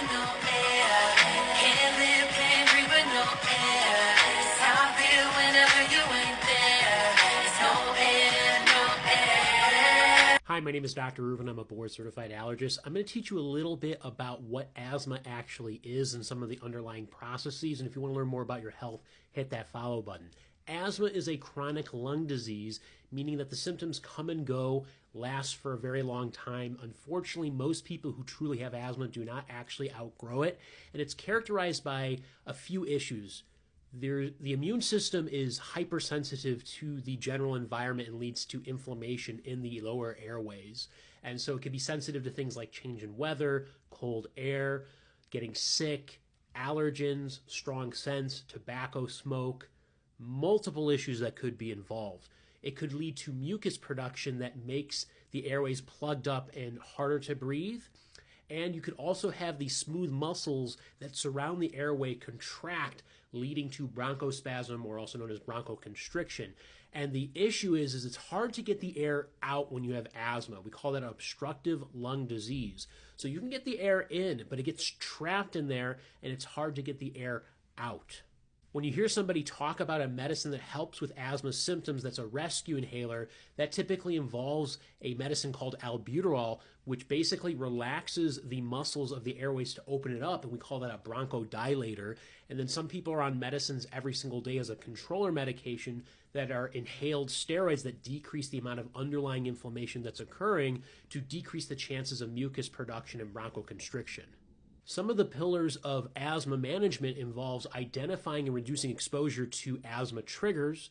with no air. Can't live, can't breathe with no air. It's how I feel whenever you ain't there. It's no air, no air. Hi, my name is Dr. Rubin. I'm a board-certified allergist. I'm going to teach you a little bit about what asthma actually is and some of the underlying processes. And if you want to learn more about your health, hit that follow button. Asthma is a chronic lung disease, meaning that the symptoms come and go, last for a very long time. Unfortunately, most people who truly have asthma do not actually outgrow it, and it's characterized by a few issues. The immune system is hypersensitive to the general environment and leads to inflammation in the lower airways. And so it can be sensitive to things like change in weather, cold air, getting sick, allergens, strong scents, tobacco smoke, multiple issues that could be involved. It could lead to mucus production that makes the airways plugged up and harder to breathe. And you could also have these smooth muscles that surround the airway contract, leading to bronchospasm, or also known as bronchoconstriction. And the issue is it's hard to get the air out when you have asthma. We call that obstructive lung disease. So you can get the air in, but it gets trapped in there, and it's hard to get the air out. When you hear somebody talk about a medicine that helps with asthma symptoms that's a rescue inhaler, that typically involves a medicine called albuterol, which basically relaxes the muscles of the airways to open it up, and we call that a bronchodilator. And then some people are on medicines every single day as a controller medication that are inhaled steroids that decrease the amount of underlying inflammation that's occurring to decrease the chances of mucus production and bronchoconstriction. Some of the pillars of asthma management involves identifying and reducing exposure to asthma triggers,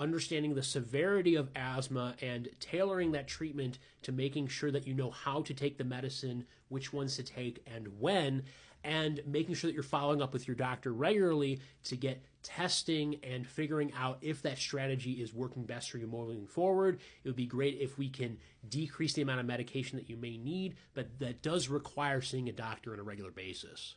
understanding the severity of asthma, and tailoring that treatment to making sure that you know how to take the medicine, which ones to take, and when, and making sure that you're following up with your doctor regularly to get testing and figuring out if that strategy is working best for you moving forward. It would be great if we can decrease the amount of medication that you may need, but that does require seeing a doctor on a regular basis.